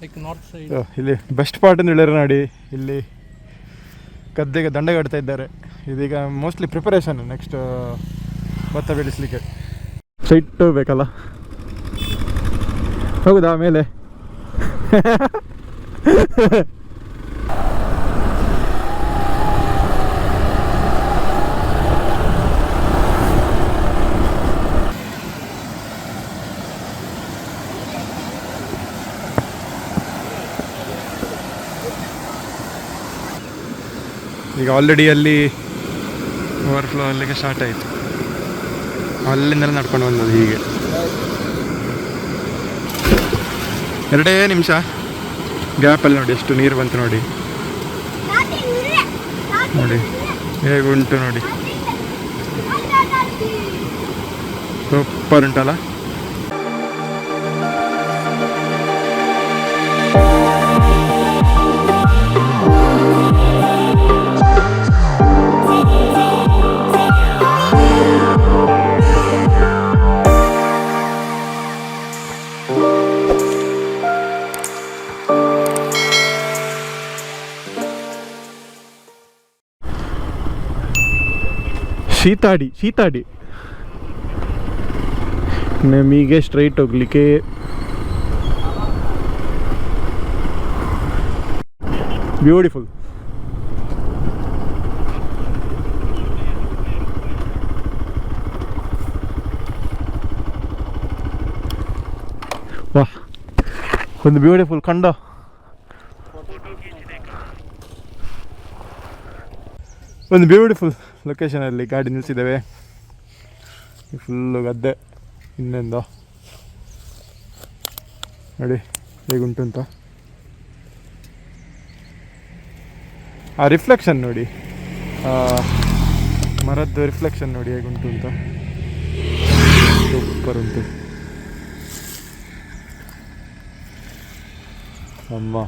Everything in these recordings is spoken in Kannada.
Like north side. ಇಲ್ಲಿ ಬೆಸ್ಟ್ ಪಾರ್ಟ್ ಅಂತ ಹೇಳಿದ್ರೆ ನೋಡಿ, ಇಲ್ಲಿ ಗದ್ದೆಗೆ ದಂಡ ಕಟ್ತಾ ಇದ್ದಾರೆ. ಇದೀಗ ಮೋಸ್ಟ್ಲಿ ಪ್ರಿಪರೇಷನ್ ನೆಕ್ಸ್ಟ್ ಭತ್ತ ಬೆಳೆಸಲಿಕ್ಕೆ. ಸೈಟ್ ಬೇಕಲ್ಲ, ಹೌದಾ ಮೇಲೆ ಈಗ ಆಲ್ರೆಡಿ ಅಲ್ಲಿ ಓವರ್ಫ್ಲೋ ಅಲ್ಲಿಗೆ ಸ್ಟಾರ್ಟ್ ಆಯಿತು. ಅಲ್ಲಿಂದಲೇ ನಡ್ಕೊಂಡು ಬಂದದ್ದು. ಹೀಗೆ 2 ನಿಮಿಷ ಗ್ಯಾಪಲ್ಲಿ ನೋಡಿ ಎಷ್ಟು ನೀರು ಬಂತು ನೋಡಿ. ನೋಡಿ ಹೇಗೆ ಉಂಟು ನೋಡಿ, ಸೂಪರ್ ಉಂಟಲ್ಲ. ಶೀತಾಡಿ ನಮಗೆ ಸ್ಟ್ರೈಟ್ ಹೋಗ್ಲಿಕ್ಕೆ ಬ್ಯೂಟಿಫುಲ್. ವಾಹ್, ಒಂದು ಬ್ಯೂಟಿಫುಲ್ ಕಂಡ. ಒಂದು ಬ್ಯೂಟಿಫುಲ್ ಲೊಕೇಶನಲ್ಲಿ ಗಾಡಿ ನಿಲ್ಲಿಸಿದ್ದೇವೆ. ಫುಲ್ಲು ಗದ್ದೆ ಹಿಂದೆಂದ ನೋಡಿ ಹೇಗುಂಟು ಅಂತ. ಆ ರಿಫ್ಲೆಕ್ಷನ್ ನೋಡಿ, ಮರದ್ದು ರಿಫ್ಲೆಕ್ಷನ್ ನೋಡಿ ಹೇಗುಂಟು ಅಂತ. ಸೂಪರ್ ಉಂಟು. ಅಮ್ಮ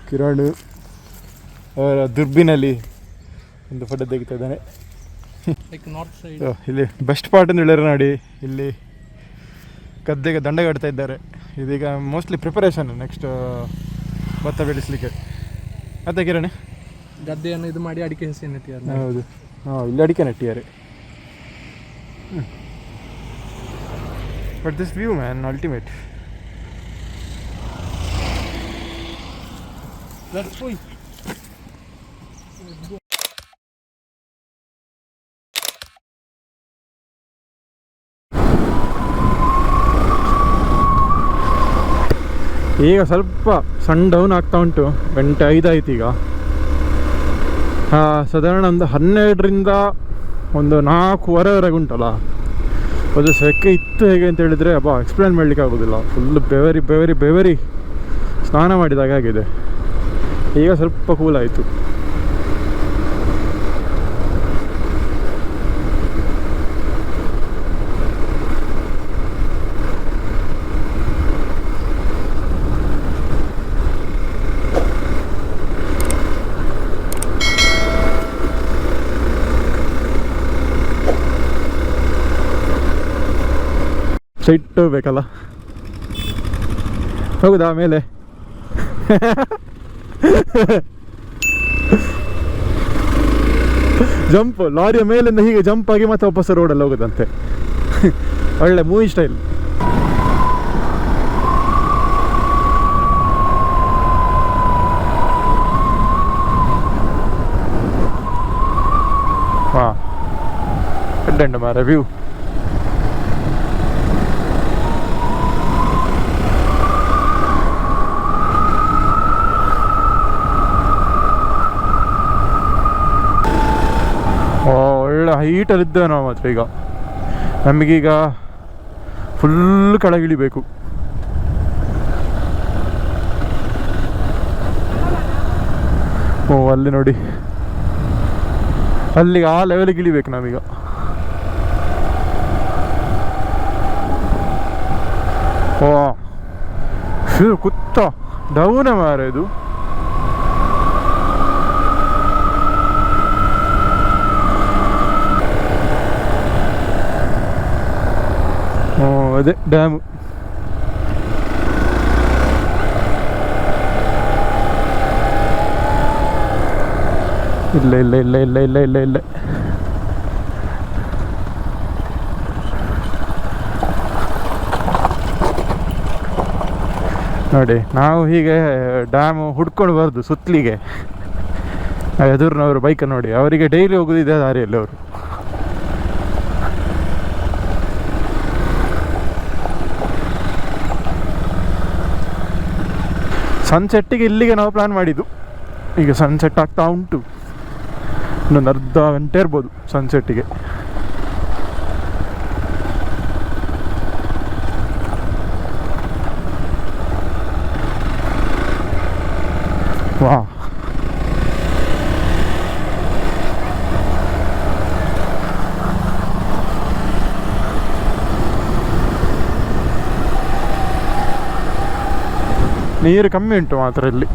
ಕಿರಣ್ ಅವರ ದುರ್ಬಿನಲ್ಲಿ ಒಂದು ಫೋಟೋ ತೆಗಿತಾ ಇದ್ದಾನೆ. Like north side. ಇಲ್ಲಿ ಬೆಸ್ಟ್ ಪಾರ್ಟ್ ಅಂತ ಹೇಳಿದ್ರೆ ನೋಡಿ, ಇಲ್ಲಿ ಗದ್ದೆಗೆ ದಂಡ ಕಟ್ತಾ ಇದ್ದಾರೆ. ಇದೀಗ ಮೋಸ್ಟ್ಲಿ ಪ್ರಿಪರೇಷನ್ ನೆಕ್ಸ್ಟ್ ಭತ್ತ ಬೆಳೆಸಲಿಕ್ಕೆ. ಮತ್ತೆ ಕಿರಣ್ ಗದ್ದೆಯನ್ನು ಇದು ಮಾಡಿ ಅಡಿಕೆ ಸಸಿ ನೆಟ್ಟಿದ್ದಾರೆ. ಹೌದು, ಇಲ್ಲಿ ಅಡಿಕೆ ನೆಟ್ಟಿದ್ದಾರೆ. But this view man ultimate. ಈಗ ಸ್ವಲ್ಪ ಸಣ್ಣ ಡೌನ್ ಆಗ್ತಾ ಉಂಟು. 5 ಆಯ್ತು ಈಗ. ಸಾಧಾರಣ ಒಂದು 12ರಿಂದ ಒಂದು 4:15ವರೆಗೆ ಉಂಟಲ್ಲ. ಅದು ಸೆಕೆ ಇತ್ತು ಹೇಗೆ ಅಂತ ಹೇಳಿದರೆ ಎಕ್ಸ್ಪ್ಲೇನ್ ಮಾಡಲಿಕ್ಕೆ ಆಗೋದಿಲ್ಲ. ಫುಲ್ಲು ಬೆವರಿ ಸ್ನಾನ ಮಾಡಿದಾಗ ಆಗಿದೆ. ಈಗ ಸ್ವಲ್ಪ ಕೂಲ್ ಆಯಿತು. ಸೈಟ್ ಬೇಕಲ್ಲ, ಹೌದಾ ಮೇಲೆ ಜಂಪ್, ಲಾರಿಯ ಮೇಲಿಂದ ಹೀಗೆ ಜಂಪ್ ಆಗಿ ಮತ್ತೆ ವಾಪಸ್ ರೋಡಲ್ಲಿ ಹೋಗೋದಂತೆ. ಒಳ್ಳೆ ಮೂವಿ ಸ್ಟೈಲ್. ಹಾಂ ಎಡ್ಡೆಂಡ ಮಾರ ವ್ಯೂ. ಒಳ್ಳೆ ಹೈಟಲ್ಲಿದ್ದೇವೆ ನಾವು ಮಾತ್ರ. ಈಗ ನಮಗೀಗ ಫುಲ್ ಕೆಳಗಿಳಿಬೇಕು. ಅಲ್ಲಿ ನೋಡಿ, ಅಲ್ಲಿಗೆ ಆ ಲೆವೆಲಿಗೆ ಇಳಿಬೇಕು ನಾವೀಗ. ಕುತ್ತ ಡೌನ ಮಾರ ಇದು. ಅದೇ ಡ್ಯಾಮು. ಇಲ್ಲ ಇಲ್ಲ ಇಲ್ಲ ಇಲ್ಲ ಇಲ್ಲ ಇಲ್ಲ ಇಲ್ಲ ನೋಡಿ, ನಾವು ಹೀಗೆ ಡ್ಯಾಮು ಹುಡ್ಕೊಂಡು ಬರೋದು ಸುತ್ತಲಿಗೆ. ಎದುರಿನವರು ಬೈಕ್ ನೋಡಿ, ಅವರಿಗೆ ಡೈಲಿ ಹೋಗೋದಿದೆ ದಾರಿಯಲ್ಲಿ ಅವರು. ಸನ್ಸೆಟ್ಟಿಗೆ ಇಲ್ಲಿಗೆ ನಾವು ಪ್ಲ್ಯಾನ್ ಮಾಡಿದ್ದು. ಈಗ ಸನ್ಸೆಟ್ ಆಗ್ತಾ ಉಂಟು, ಇನ್ನೊಂದು ಅರ್ಧ ಗಂಟೆ ಇರ್ಬೋದು ಸನ್ಸೆಟ್ಟಿಗೆ. ವಾ, ನೀರು ಕಮ್ಮಿ ಉಂಟು ಮಾತ್ರ ಇಲ್ಲಿ.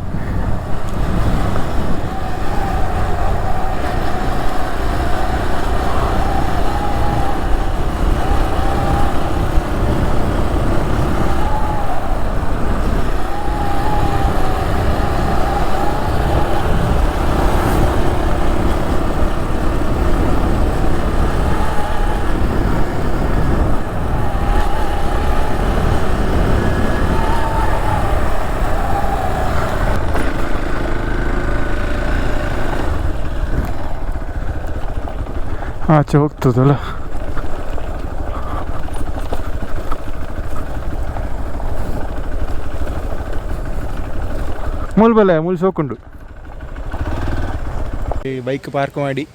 ಆಚೆ ಹೋಗ್ತದಲ್ಲ. ಮೂಲಬಲ್ಲ ಸೋಕೊಂಡು ಈ ಬೈಕ್ ಪಾರ್ಕ್ ಮಾಡಿ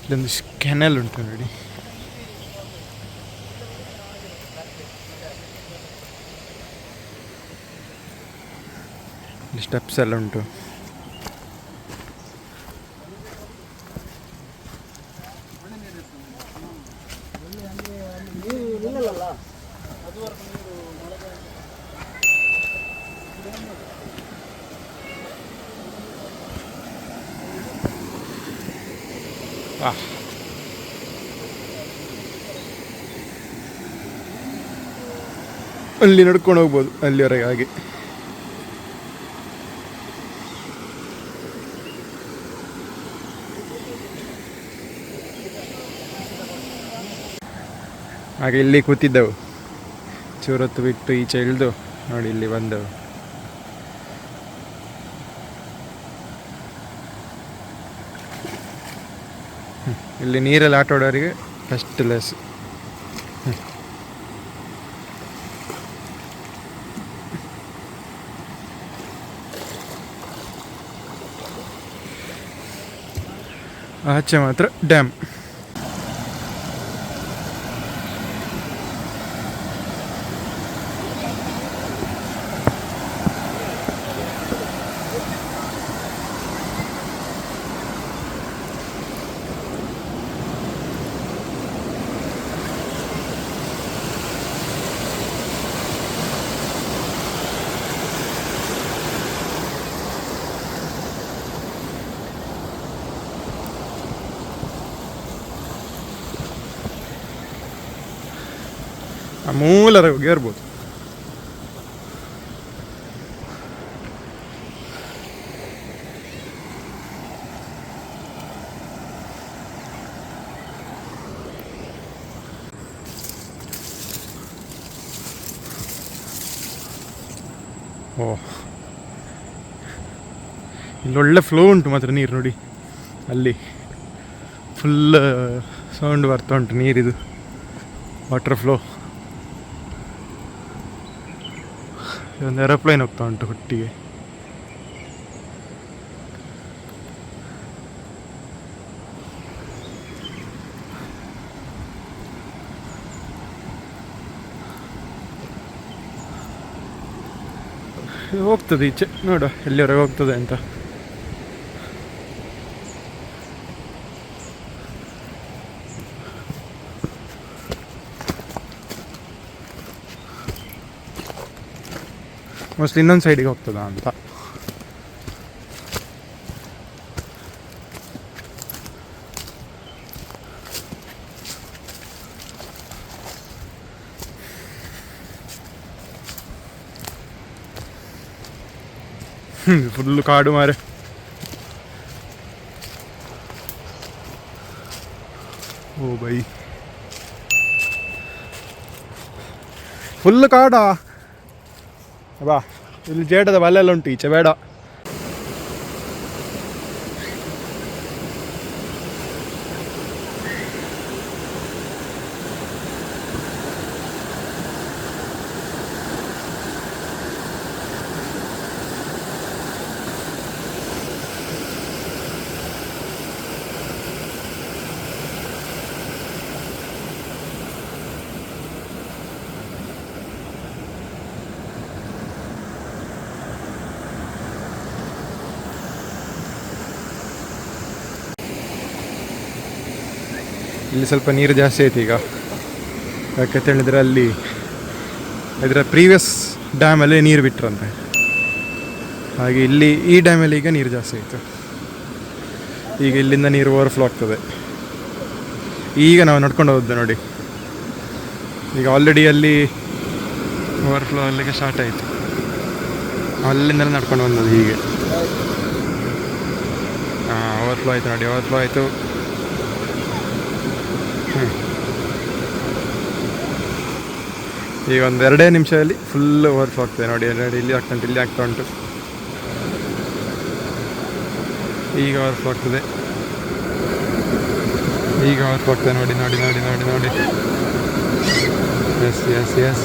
ಇಲ್ಲೊಂದು ಕೆನಲ್ ಉಂಟು ನೋಡಿ. ಸ್ಟೆಪ್ಸ್ ಎಲ್ಲ ಉಂಟು. ಅಲ್ಲಿ ನಡ್ಕೊಂಡು ಹೋಗ್ಬೋದು ಅಲ್ಲಿವರೆಗೆ. ಹಾಗೆ ಹಾಗೆ ಇಲ್ಲಿ ಕೂತಿದ್ದೆವು, ಚೂರೊತ್ತು ಬಿಟ್ಟು ಈಚೆ ಇಳಿದು ನೋಡಿ ಇಲ್ಲಿ ಬಂದೆವು. ಇಲ್ಲಿ ನೀರಲ್ಲಿ ಆಟ ಆಡೋರಿಗೆ ಫಸ್ಟ್ ಲೆಸ್. ಆಚೆ ಮಾತ್ರ ಡ್ಯಾಮ್. ಮೂಲರವರೆಗೆ ಇರ್ಬೋದು. ಓ, ಇಲ್ಲೊಳ್ಳೆ ಫ್ಲೋ ಉಂಟು ಮಾತ್ರ ನೀರು ನೋಡಿ. ಅಲ್ಲಿ ಫುಲ್ ಸೌಂಡ್ ಬರ್ತಾ ಉಂಟು ನೀರಿದು, ವಾಟರ್ ಫ್ಲೋ. ಒಂದು ಏರೋಪ್ಲೇನ್ ಹೋಗ್ತಾ ಉಂಟು ಒಟ್ಟಿಗೆ. ಹೋಗ್ತದೆ ಈಚೆ, ನೋಡು ಎಲ್ಲಿವರೆಗೆ ಹೋಗ್ತದೆ ಅಂತ. ಮೋಸ್ಟ್ಲಿ ಇನ್ನೊಂದು ಸೈಡಿಗೆ ಹೋಗ್ತದ ಅಂತ. ಫುಲ್ಲು ಕಾಡು ಮಾರೆ. ಬೈ ಫುಲ್ ಕಾಡ ಬಾ. ಇಲ್ಲಿ ಜೇಡದ ಬಲ್ಲೆಲ್ಲ ಉಂಟು, ಈಚೆ ಬೇಡ. ಇಲ್ಲಿ ಸ್ವಲ್ಪ ನೀರು ಜಾಸ್ತಿ ಐತಿ ಈಗ. ಯಾಕಂತ ಹೇಳಿದರೆ ಅಲ್ಲಿ ಇದರ ಪ್ರೀವಿಯಸ್ ಡ್ಯಾಮಲ್ಲಿ ನೀರು ಬಿಟ್ರಂತೆ, ಹಾಗೆ ಇಲ್ಲಿ ಈ ಡ್ಯಾಮಲ್ಲಿ ಈಗ ನೀರು ಜಾಸ್ತಿ ಆಯಿತು. ಈಗ ಇಲ್ಲಿಂದ ನೀರು ಓವರ್ಫ್ಲೋ ಆಗ್ತದೆ. ಈಗ ನಾವು ನಡ್ಕೊಂಡು ಹೋದ್ದು ನೋಡಿ, ಈಗ ಆಲ್ರೆಡಿ ಅಲ್ಲಿ ಓವರ್ಫ್ಲೋ ಅಲ್ಲಿಗೆ ಸ್ಟಾರ್ಟ್ ಆಯಿತು. ಅಲ್ಲಿಂದಲೇ ನಡ್ಕೊಂಡು ಬಂದದ್ದು ಹೀಗೆ. ಓವರ್ಫ್ಲೋ ಆಯಿತು ನೋಡಿ, ಓವರ್ಫ್ಲೋ ಆಯಿತು. ಈಗ ಒಂದು 2 ನಿಮಿಷದಲ್ಲಿ ಫುಲ್ ಓವರ್ಫ್ಲೋ ಆಗ್ತದೆ ನೋಡಿ. ಇಲ್ಲಿ ಆಗ್ತಾ ಉಂಟು, ಇಲ್ಲಿ ಆಗ್ತಾ ಉಂಟು. ಈಗ ಓವರ್ಫ್ಲೋ ಆಗ್ತದೆ, ಈಗ ಓವರ್ಫ್ಲೋ ಆಗ್ತದೆ ನೋಡಿ ನೋಡಿ ನೋಡಿ ನೋಡಿ ನೋಡಿ. ಎಸ್ ಎಸ್ ಎಸ್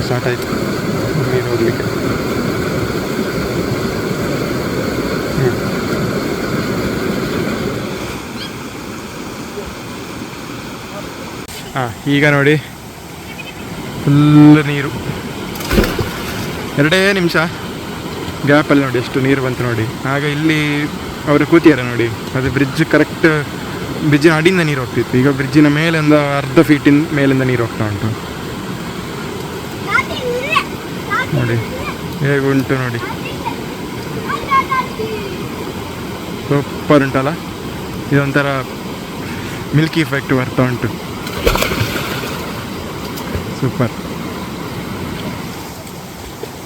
ಸ್ಟಾರ್ಟ್ ಆಯಿತು ನೀರು ಹೋಗ್ಲಿಕ್ಕೆ. ಈಗ ನೋಡಿ ಫುಲ್ ನೀರು. 2 ನಿಮಿಷ ಗ್ಯಾಪಲ್ಲಿ ನೋಡಿ ಎಷ್ಟು ನೀರು ಬಂತು ನೋಡಿ. ಆಗ ಇಲ್ಲಿ ಅವರು ಕೂತಿದ್ದಾರೆ ನೋಡಿ, ಅದು ಬ್ರಿಡ್ಜ್ ಕರೆಕ್ಟ್ ಬ್ರಿಡ್ಜಿನ ಅಡಿಯಿಂದ ನೀರು ಹೋಗ್ತಿತ್ತು. ಈಗ ಬ್ರಿಡ್ಜಿನ ಮೇಲಿಂದ ಅರ್ಧ ಫೀಟಿನ ಮೇಲಿಂದ ನೀರು ಹೋಗ್ತಾ ಉಂಟು ನೋಡಿ, ಹೇಗೆ ಉಂಟು ನೋಡಿ. ಸೂಪರ್ ಉಂಟಲ್ಲ, ಇದೊಂಥರ ಮಿಲ್ಕಿ ಇಫೆಕ್ಟ್ ಬರ್ತಾ ಉಂಟು. ಸೂಪರ್.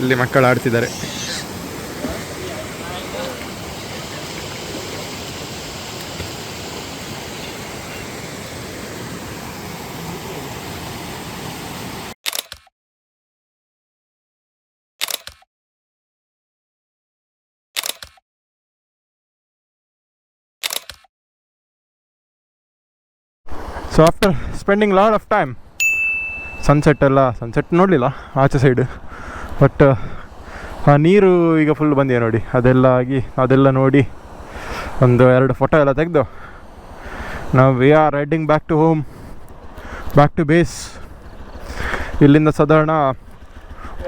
ಇಲ್ಲಿ ಮಕ್ಕಳು ಆಡ್ತಿದ್ದಾರೆ. So after spending lot of time, sunset ನೋಡಲಿಲ್ಲ ಆಚೆ ಸೈಡು, ಬಟ್ ಆ ನೀರು ಈಗ ಫುಲ್ ಬಂದಿದೆ ನೋಡಿ. ಅದೆಲ್ಲ ನೋಡಿ ಒಂದು 2 ಫೋಟೋ ಎಲ್ಲ ತೆಗೆದು ನಾವು we are riding back to home, back to base. ಇಲ್ಲಿಂದ ಸಾಧಾರಣ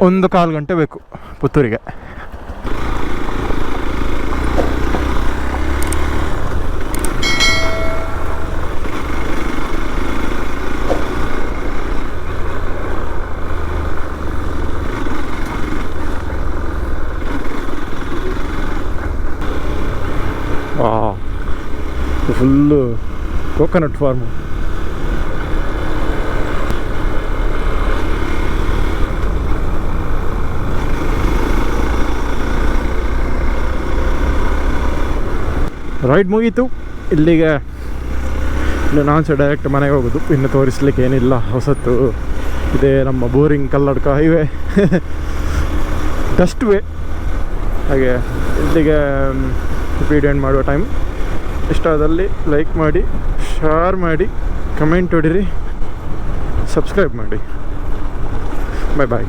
1.25 ಗಂಟೆ ಬೇಕು ಪುತ್ತೂರಿಗೆ. Full coconut farm. ರೈಡ್ ಮುಗೀತು. ಇಲ್ಲಿಗೆ ನಾನು ಡೈರೆಕ್ಟ್ ಮನೆಗೆ ಹೋಗೋದು. ಇನ್ನು ತೋರಿಸ್ಲಿಕ್ಕೆ ಏನಿಲ್ಲ ಹೊಸತು. ಇದೇ ನಮ್ಮ boring Kalladka highway, dust way. ಹಾಗೆ ಇಲ್ಲಿಗೆ ವಿಡಿಯೋ ಎಂಡ್ ಮಾಡುವ ಟೈಮ್. ಇಷ್ಟ ಆದಲ್ಲಿ ಲೈಕ್ ಮಾಡಿ, ಶೇರ್ ಮಾಡಿ, ಕಮೆಂಟ್ ಹೊಡಿರಿ, ಸಬ್ಸ್ಕ್ರೈಬ್ ಮಾಡಿ. ಬಾಯ್ ಬಾಯ್.